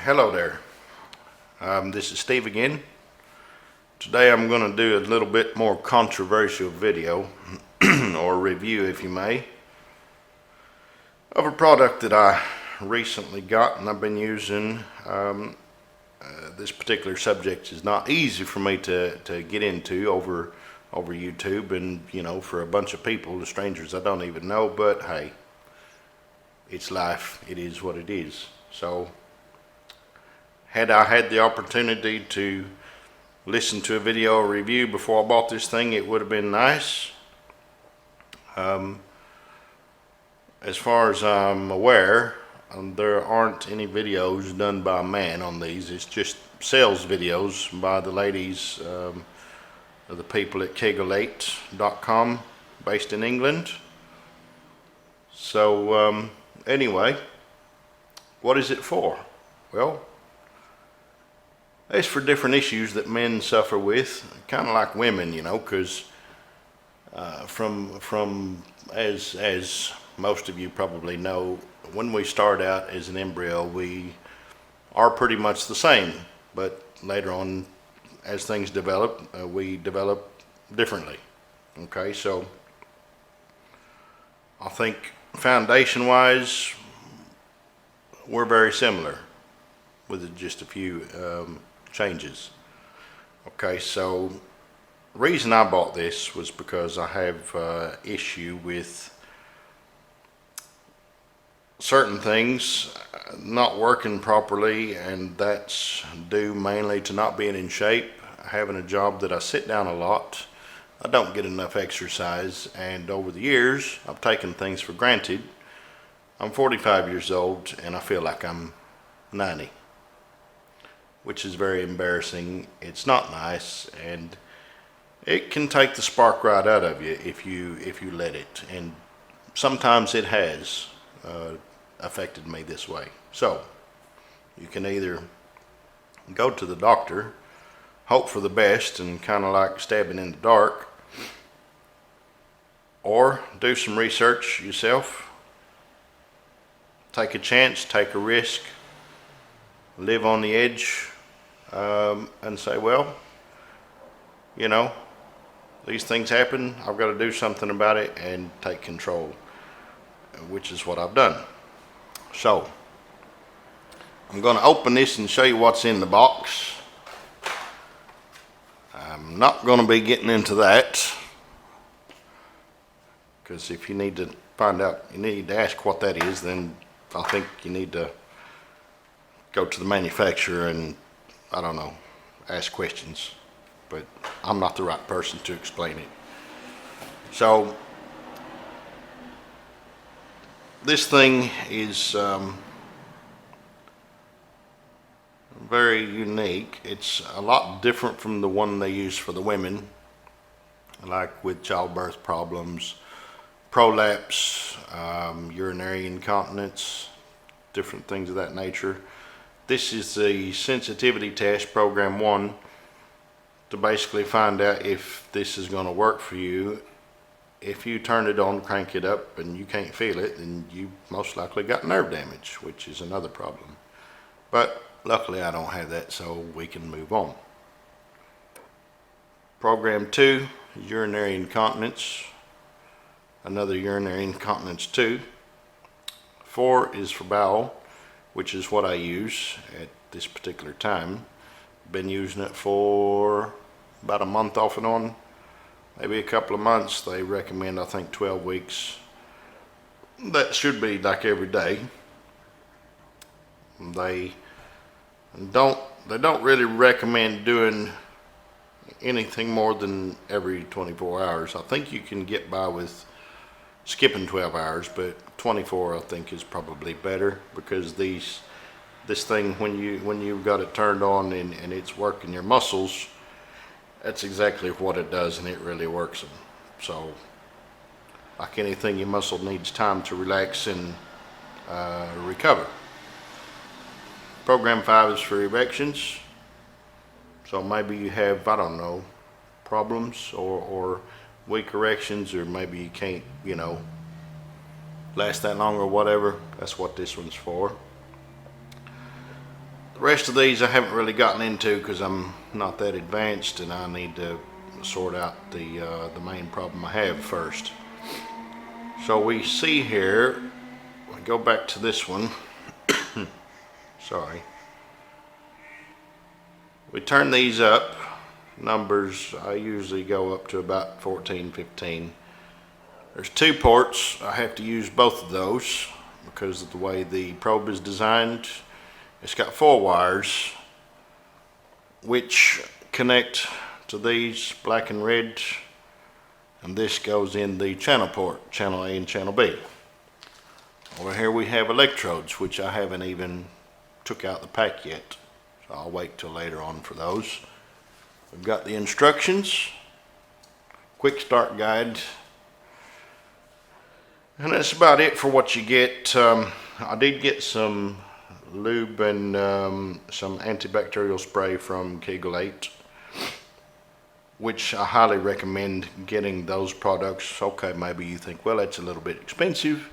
Hello there. This is Steve again. Today I'm going to do a little bit more controversial video or review, if you may, of a product that I recently got and I've been using. This particular subject is not easy for me to get into over YouTube and for a bunch of people, the strangers I don't even know, but hey, it's life. It is what it is. So had I had the opportunity to listen to a video or review before I bought this thing, it would have been nice. As far as I'm aware, there aren't any videos done by a man on these. It's just sales videos by the ladies, the people at Kegel8.com, based in England. So anyway, what is it for? Well, it's for different issues that men suffer with, kind of like women, because from as most of you probably know, when we start out as an embryo, we are pretty much the same, but later on, as things develop, we develop differently. Okay, so I think foundation-wise, we're very similar, with just a few changes. Okay, so the reason I bought this was because I have issue with certain things not working properly, and that's due mainly to not being in shape, having a job that I sit down a lot, I don't get enough exercise, and over the years I've taken things for granted. I'm 45 years old and I feel like I'm 90. Which is very embarrassing. It's not nice, and it can take the spark right out of you if you let it, and sometimes it has affected me this way. So you can either go to the doctor, hope for the best, and kind of like stabbing in the dark, or do some research yourself, take a chance, take a risk, live on the edge, and say, well, these things happen, I've got to do something about it and take control, which is what I've done. So I'm going to open this and show you what's in the box. I'm not going to be getting into that, because if you need to find out, you need to ask what that is, then I think you need to go to the manufacturer and, I don't know, ask questions, but I'm not the right person to explain it. So this thing is very unique. It's a lot different from the one they use for the women, like with childbirth problems, prolapse, urinary incontinence, different things of that nature. This is the sensitivity test, program 1, to basically find out if this is going to work for you. If you turn it on, crank it up, and you can't feel it, then you most likely got nerve damage, which is another problem. But luckily I don't have that, so we can move on. Program 2, urinary incontinence, another urinary incontinence 2. 4 is for bowel, which is what I use at this particular time. Been using it for about a month off and on, maybe a couple of months. They recommend, I think, 12 weeks. That should be like every day. They don't really recommend doing anything more than every 24 hours. I think you can get by with skipping 12 hours, but 24 I think is probably better, because this thing, when you've got it turned on and it's working your muscles, that's exactly what it does, and it really works them. So like anything, your muscle needs time to relax and recover. Program 5 is for erections. So maybe you have, I don't know, problems or weak erections, or maybe you can't, last that long or whatever. That's what this one's for. The rest of these I haven't really gotten into because I'm not that advanced, and I need to sort out the main problem I have first. So we see here, we go back to this one. Sorry. We turn these up. Numbers, I usually go up to about 14, 15. There's 2 ports. I have to use both of those because of the way the probe is designed. It's got 4 wires which connect to these, black and red, and this goes in the channel port, channel A and channel B. Over here we have electrodes, which I haven't even took out the pack yet, so I'll wait till later on for those. We've got the instructions, quick start guide, and that's about it for what you get. I did get some lube and some antibacterial spray from Kegel8, which I highly recommend getting those products. Okay, maybe you think, well, that's a little bit expensive,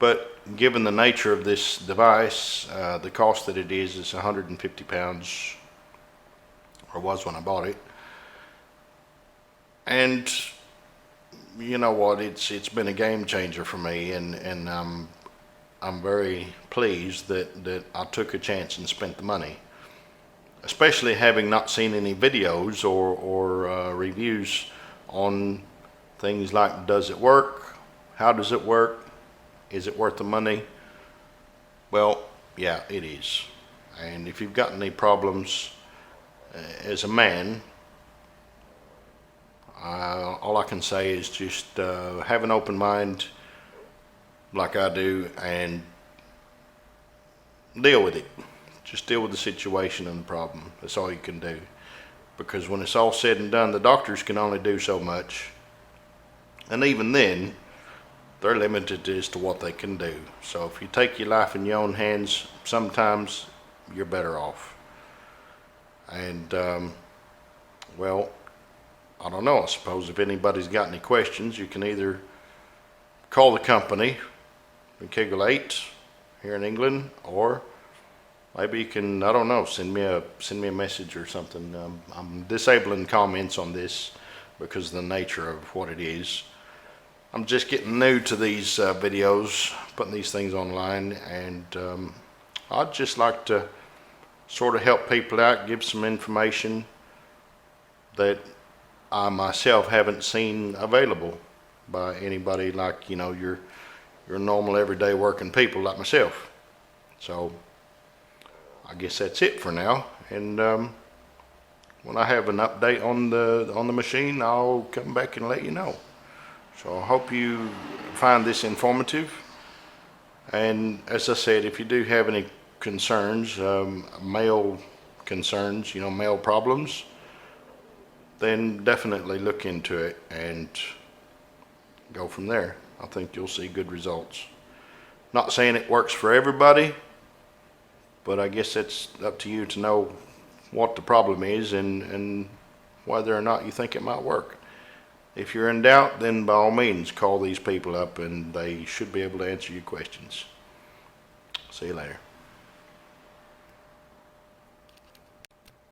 but given the nature of this device, the cost that it is 150 pounds, or was when I bought it. And you know what, it's been a game changer for me, and I'm very pleased that I took a chance and spent the money, especially having not seen any videos or reviews on things like, does it work, how does it work, is it worth the money? Well, yeah, it is. And if you've got any problems as a man, all I can say is just have an open mind like I do and deal with it. Just deal with the situation and the problem. That's all you can do, because when it's all said and done, the doctors can only do so much, and even then they're limited as to what they can do. So if you take your life in your own hands, sometimes you're better off. And well, I don't know, I suppose if anybody's got any questions, you can either call the company, Kegel8 here in England, or maybe you can, I don't know, send me a message or something. I'm disabling comments on this because of the nature of what it is. I'm just getting new to these videos, putting these things online, and I'd just like to sort of help people out, give some information that I myself haven't seen available by anybody like, you know, your normal everyday working people like myself. So I guess that's it for now, and when I have an update on the machine, I'll come back and let you know. So I hope you find this informative, and as I said, if you do have any concerns, male concerns, you know, male problems, then definitely look into it and go from there. I think you'll see good results. Not saying it works for everybody, but I guess it's up to you to know what the problem is and whether or not you think it might work. If you're in doubt, then by all means call these people up and they should be able to answer your questions. See you later.